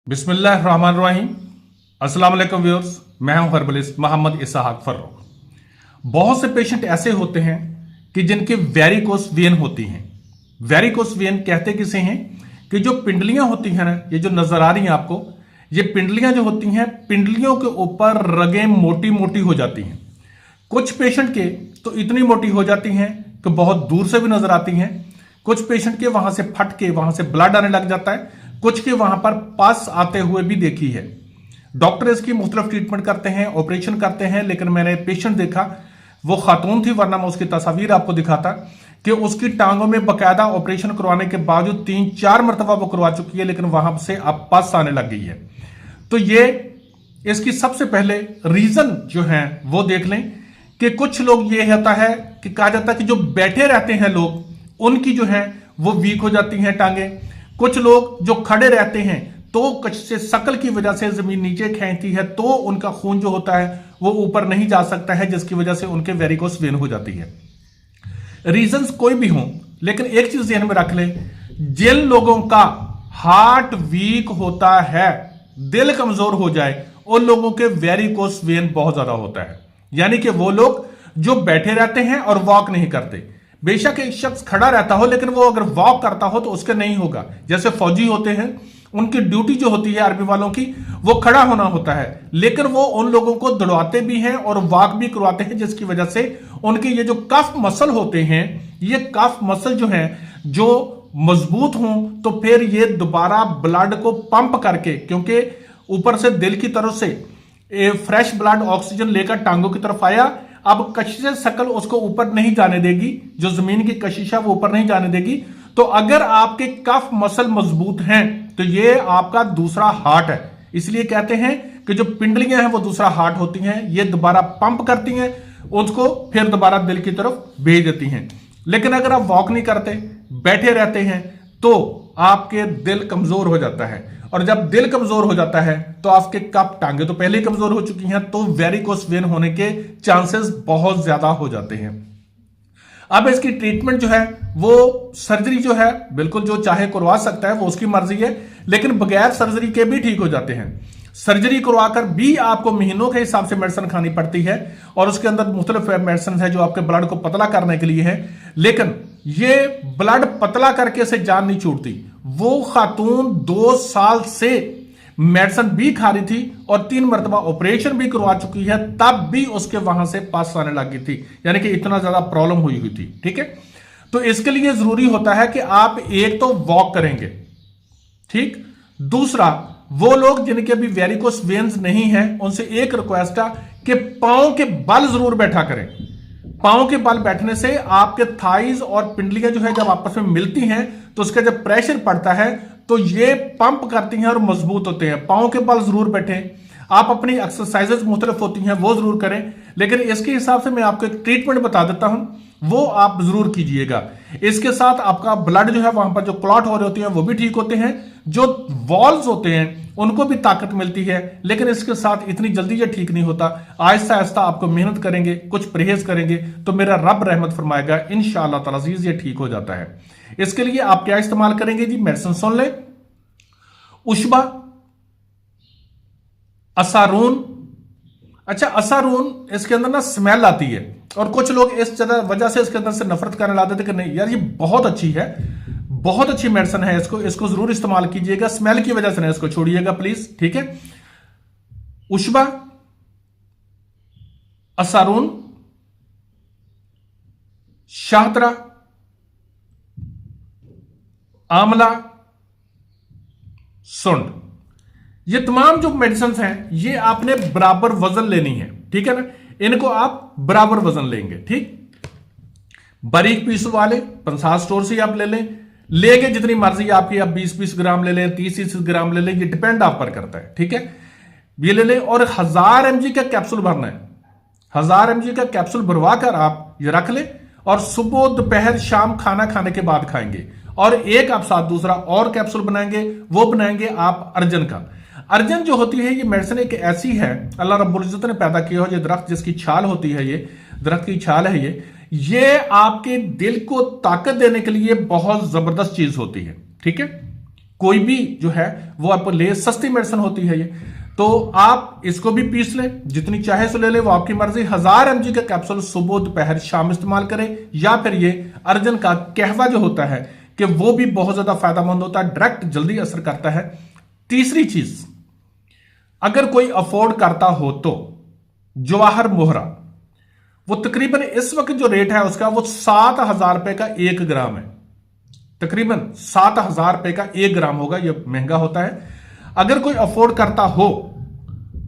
बिस्मिल्लाहिर्रहमानिर्रहीम। अस्सलाम वालेकुम व्यूअर्स, मैं हूं हर्बलिस्ट मोहम्मद इसहाक फर्रुख। बहुत से पेशेंट ऐसे होते हैं कि जिनके वेरिकोस वेन होती हैं। वेरिकोस वेन कहते किसे हैं कि जो पिंडलियां होती हैं ना, ये जो नजर आ रही हैं आपको, ये पिंडलियां जो होती हैं, पिंडलियों के ऊपर रगें मोटी मोटी हो जाती हैं। कुछ पेशेंट के तो इतनी मोटी हो जाती हैं कि बहुत दूर से भी नजर आती हैं। कुछ पेशेंट के वहां से फट के वहां से ब्लड आने लग जाता है। कुछ के वहां पर पस आते हुए भी देखी है। डॉक्टर इसकी मुख्तलिफ ट्रीटमेंट करते हैं, ऑपरेशन करते हैं, लेकिन मैंने पेशेंट देखा, वो खातून थी, वरना मैं उसकी तस्वीर आपको दिखाता कि उसकी टांगों में बकायदा ऑपरेशन करवाने के बावजूद 3-4 मरतबा वो करवा चुकी है, लेकिन वहां से अब पस आने लग गई है। तो ये इसकी सबसे पहले रीजन जो है वो देख लें कि कुछ लोग ये होता है कि कहा जाता है कि जो बैठे रहते हैं लोग, उनकी जो है वो वीक हो जाती हैं टांगे। कुछ लोग जो खड़े रहते हैं तो कच्चे शकल की वजह से जमीन नीचे खींचती है, तो उनका खून जो होता है वो ऊपर नहीं जा सकता है, जिसकी वजह से उनके वेरिकोस वेन हो जाती है। रीजंस कोई भी हो, लेकिन एक चीज ध्यान में रख ले, जिन लोगों का हार्ट वीक होता है, दिल कमजोर हो जाए, उन लोगों के वेरिकोस वेन बहुत ज्यादा होता है। यानी कि वो लोग जो बैठे रहते हैं और वॉक नहीं करते। बेशक एक शख्स खड़ा रहता हो, लेकिन वो अगर वॉक करता हो तो उसके नहीं होगा। जैसे फौजी होते हैं, उनकी ड्यूटी जो होती है आर्मी वालों की, वो खड़ा होना होता है, लेकिन वो उन लोगों को दौड़ाते भी हैं और वॉक भी करवाते हैं, जिसकी वजह से उनके ये जो कफ मसल होते हैं, ये कफ मसल जो है जो मजबूत हों, तो फिर ये दोबारा ब्लड को पंप करके, क्योंकि ऊपर से दिल की तरफ से फ्रेश ब्लड ऑक्सीजन लेकर टांगों की तरफ आया, अब कशिश शकल उसको ऊपर नहीं जाने देगी, जो जमीन की कशिश है वो ऊपर नहीं जाने देगी। तो अगर आपके कफ मसल मजबूत हैं तो ये आपका दूसरा हार्ट है। इसलिए कहते हैं कि जो पिंडलियां हैं वो दूसरा हार्ट होती हैं, ये दोबारा पंप करती हैं, उसको फिर दोबारा दिल की तरफ भेज देती हैं। लेकिन अगर आप वॉक नहीं करते, बैठे रहते हैं, तो आपके दिल कमजोर हो जाता है, और जब दिल कमजोर हो जाता है तो आपके कफ टांगे तो पहले ही कमजोर हो चुकी हैं, तो वेरिकोस वेन होने के चांसेस बहुत ज्यादा हो जाते हैं। अब इसकी ट्रीटमेंट जो है वो सर्जरी जो है, बिल्कुल जो चाहे करवा सकता है, वो उसकी मर्जी है, लेकिन बगैर सर्जरी के भी ठीक हो जाते हैं। सर्जरी करवाकर भी आपको महीनों के हिसाब से मेडिसिन खानी पड़ती है, और उसके अंदर मुख्तलिफ मेडिसिन है जो आपके ब्लड को पतला करने के लिए है, लेकिन ये ब्लड पतला करके से जान नहीं छूटती। वो खातून 2 साल से मेडिसिन भी खा रही थी और 3 मरतबा ऑपरेशन भी करवा चुकी है, तब भी उसके वहां से पस आने लगी थी, यानी कि इतना ज्यादा प्रॉब्लम हुई थी। ठीक है, तो इसके लिए जरूरी होता है कि आप एक तो वॉक करेंगे, ठीक। दूसरा, वो लोग जिनके अभी वेरिकोस वेन्स नहीं है, उनसे एक रिक्वेस्ट है कि पांव के बल जरूर बैठा करें। पांव के बल बैठने से आपके थाइज और पिंडलियां जो है जब आपस में मिलती हैं तो उसका जब प्रेशर पड़ता है तो ये पंप करती हैं और मजबूत होते हैं। पांव के बल जरूर बैठें। आप अपनी एक्सरसाइजेस मुख्तलिफ होती हैं वो जरूर करें, लेकिन इसके हिसाब से मैं आपको एक ट्रीटमेंट बता देता हूं, वो आप जरूर कीजिएगा। इसके साथ आपका ब्लड जो है, वहां पर जो क्लॉट हो रहे होते हैं वो भी ठीक होते हैं, जो वॉल्स होते हैं उनको भी ताकत मिलती है, लेकिन इसके साथ इतनी जल्दी ये ठीक नहीं होता। आहिस्ता आहिस्ता आपको मेहनत करेंगे, कुछ परहेज करेंगे, तो मेरा रब रहमत फरमाएगा, इंशाअल्लाह ताला अज़ीज़ ये ठीक हो जाता है। इसके लिए आप क्या इस्तेमाल करेंगे जी? मेडिसिन सुन ले। उशबा, असारून। अच्छा, असारून इसके अंदर ना स्मेल आती है, और कुछ लोग इस वजह से इसके अंदर से नफरत करने लगे थे कि नहीं यार ये बहुत अच्छी है, बहुत अच्छी मेडिसिन है, इसको जरूर इस्तेमाल कीजिएगा, स्मेल की वजह से ना इसको छोड़िएगा प्लीज, ठीक है। उशबा, असारून, शाहतरा, आमला, सुंड, ये तमाम जो मेडिसिन हैं ये आपने बराबर वजन लेनी है, ठीक है ना। इनको आप बराबर वजन लेंगे, ठीक। बारीक पीस वाले 50 स्टोर से आप ले लेंगे जितनी मर्जी आपकी, आप 20-20 ग्राम ले लें, 30-30 ग्राम ले लें, ये डिपेंड आप पर करता है, ठीक है। ये ले लें, और 1000 mg का कैप्सूल भरना है। 1000 mg का कैप्सूल भरवा कर आप ये रख लें, और सुबह दोपहर शाम खाना खाने के बाद खाएंगे। और एक आप साथ दूसरा और कैप्सूल बनाएंगे, वो बनाएंगे आप अर्जन का। अर्जन जो होती है ये मेडिसिन एक ऐसी है, अल्लाह रब्बुल इज्जत ने पैदा किया हो, ये दरख्त जिसकी छाल होती है, ये दरख्त की छाल है, ये आपके दिल को ताकत देने के लिए बहुत जबरदस्त चीज होती है, ठीक है। कोई भी जो है वो आप ले, सस्ती मेडिसिन होती है ये। तो आप इसको भी पीस लें, जितनी चाहे सो ले ले, वो आपकी मर्जी। 1000 mg का कैप्सूल सुबह दोपहर शाम इस्तेमाल करें, या फिर ये अर्जन का कहवा जो होता है कि वो भी बहुत ज्यादा फायदेमंद होता है, डायरेक्ट जल्दी असर करता है। तीसरी चीज, अगर कोई अफोर्ड करता हो तो जवाहर मोहरा, वो तकरीबन इस वक्त जो रेट है उसका वो 7000 रुपए का 1 ग्राम है, तकरीबन 7000 रुपए का 1 ग्राम होगा, ये महंगा होता है। अगर कोई अफोर्ड करता हो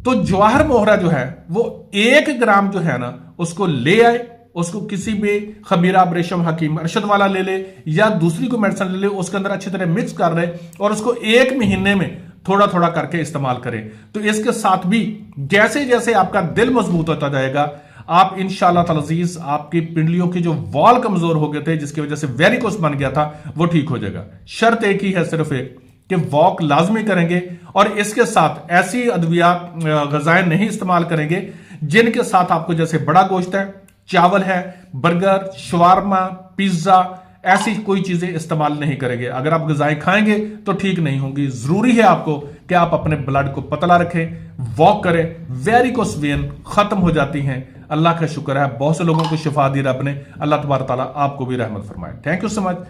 तो जवाहर मोहरा जो है वो 1 ग्राम जो है ना उसको ले आए, उसको किसी भी खबीरा रेशम हकीम अरशद वाला ले ले या दूसरी कोई मेडिसिन ले ले, उसके अंदर अच्छी तरह मिक्स कर रहे और उसको 1 महीने में थोड़ा थोड़ा करके इस्तेमाल करें। तो इसके साथ भी जैसे जैसे आपका दिल मजबूत होता जाएगा, आप इंशाल्लाह ताला अज़ीज आपकी पिंडलियों की जो वॉल कमजोर हो गए थे जिसकी वजह से वेरिकोस बन गया था वो ठीक हो जाएगा। शर्त एक ही है, सिर्फ एक, कि वॉक लाजमी करेंगे और इसके साथ ऐसी अद्वियात ग़िज़ाएं नहीं इस्तेमाल करेंगे जिनके साथ आपको जैसे बड़ा गोश्त है, चावल है, बर्गर, शवारमा, पिज्जा, ऐसी कोई चीजें इस्तेमाल नहीं करेंगे। अगर आप ग़िज़ाएं खाएंगे तो ठीक नहीं होंगी। जरूरी है आपको कि आप अपने ब्लड को पतला रखें, वॉक करें, वेरिकोस वेन खत्म हो जाती हैं। अल्लाह का शुक्र है बहुत से लोगों को शिफा दी रब ने। अल्लाह तबारक तआला आपको भी रहमत फरमाए। Thank you so much.